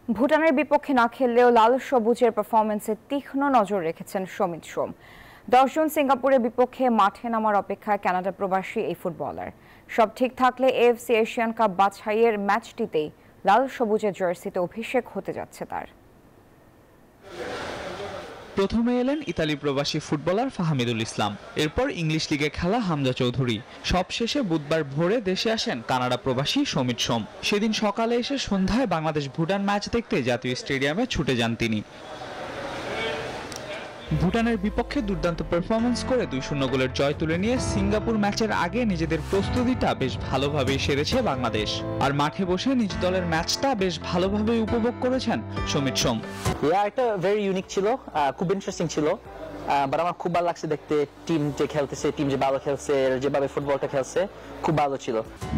ভুটানের বিপক্ষে না খেললেও লাল সবুজের পারফরম্যান্সে তীক্ষ্ণ নজর রেখেছেন সমিত সোম। 10 জুন সিঙ্গাপুরের বিপক্ষে মাঠে নামার অপেক্ষায় কানাডা প্রবাসী এই ফুটবলার। সব ঠিক থাকলে এএফসি এশিয়ান কাপ বাছাইয়ের ম্যাচটিতেই লাল সবুজের জার্সিতে অভিষেক হতে যাচ্ছে তার। প্রথমে এলেন ইতালি প্রবাসী ফুটবলার ফাহমিদুল ইসলাম, এরপর ইংলিশ লিগে খেলা হামজা চৌধুরী। সবশেষে বুধবার ভোরে দেশে আসেন কানাডা প্রবাসী সমিত সোম। সেদিন সকালে এসে সন্ধ্যায় বাংলাদেশ ভুটান ম্যাচ দেখতে জাতীয় স্টেডিয়ামে ছুটে যান তিনি। ভুটানের বিপক্ষে দুর্দান্ত পারফরম্যান্স করে 2-0 গোলের জয় তুলে নিয়ে সিঙ্গাপুর ম্যাচের আগে নিজেদের প্রস্তুতিটা বেশ ভালোভাবেই সেরেছে বাংলাদেশ। আর মাঠে বসে নিজ দলের ম্যাচটা বেশ ভালোভাবেই উপভোগ করেছেন সমিত সোম। এটা ভেরি ইউনিক ছিল, খুব ইন্টারেস্টিং ছিল। বাট আমার খুব ভালো লাগছে দেখতে, টিম যে খেলতেছে, টিম যে ভালো খেলছে, যেভাবে ফুটবলটা খেলছে খুব ভালো ছিল।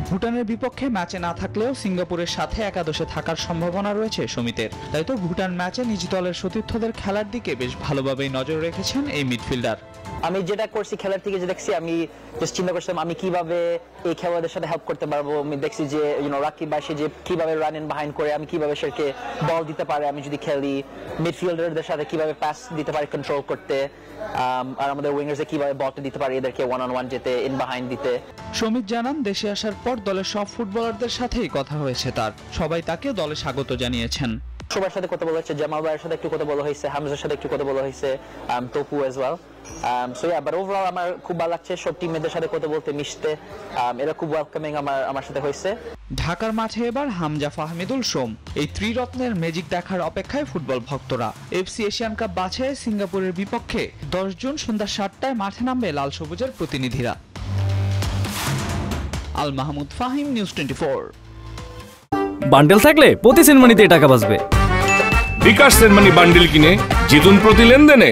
ভুটানের বিপক্ষে ম্যাচে না থাকলেও সিঙ্গাপুরের সাথে একাদশে থাকার সম্ভাবনা রয়েছে সমিতের। তাই তো ভুটান ম্যাচে নিজ দলের সতীর্থদের খেলার দিকে বেশ ভালোভাবেই নজর রেখেছেন এই মিডফিল্ডার। আমি যেটা করছি খেলার থেকে যে দেখছি, আমি জাস্ট চিন্তা করছিলাম আমি কিভাবে এই খেলোয়াড়দের সাথে হেল্প করতে পারবো। আমি দেখছি যে রাকিব বাসে যে কিভাবে রান ইন বিহাইন্ড করে আমি কিভাবে সেকে বল দিতে পারে, আমি যদি খেলি মিডফিল্ডারদের সাথে কিভাবে পাস দিতে পারি কন্ট্রোল করতে, আর আমাদের উইঙ্গার্সে কিভাবে বলটা দিতে পারি এদেরকে ওয়ান অন ওয়ান যেতে, ইন বিহাইন্ড দিতে। সমিত জানান, দেশে আসার পর দলের সব ফুটবলারদের সাথেই কথা হয়েছে তার। সবাই তাকে দলে স্বাগত জানিয়েছেন। সবার সাথে কথা বলা হয়েছে, জামাল ভাইয়ের সাথে একটু কথা বলা হয়েছে, হামজার সাথে একটু কথা বলা হয়েছে, Tapu as well. So yeah, but overall আমার খুব ভালো লাগছে সব টিমমেটদের সাথে কথা বলতে, মিশতে। এরা খুব ওয়েলকামিং আমার সাথে হয়েছে। ঢাকার মাঠে এবার হামজা, ফাহমিদুল, সোম এই ত্রিরত্নের ম্যাজিক দেখার অপেক্ষায় ফুটবল ভক্তরা। এফসি এশিয়ান কাপ বাছাইয়ে সিঙ্গাপুরের বিপক্ষে 10 জুন সন্ধ্যা 7টায় মাঠে নামবে লাল সবুজের প্রতিনিধিরা। আল মাহমুদ ফাহিম, নিউজ 24। বান্ডেল থাকলে প্রতি সেনমানিতে টাকা বাঁচবে। বিকাশ সেনমানি বান্ডেল কিনে জিতুন প্রতি লেনদেনে।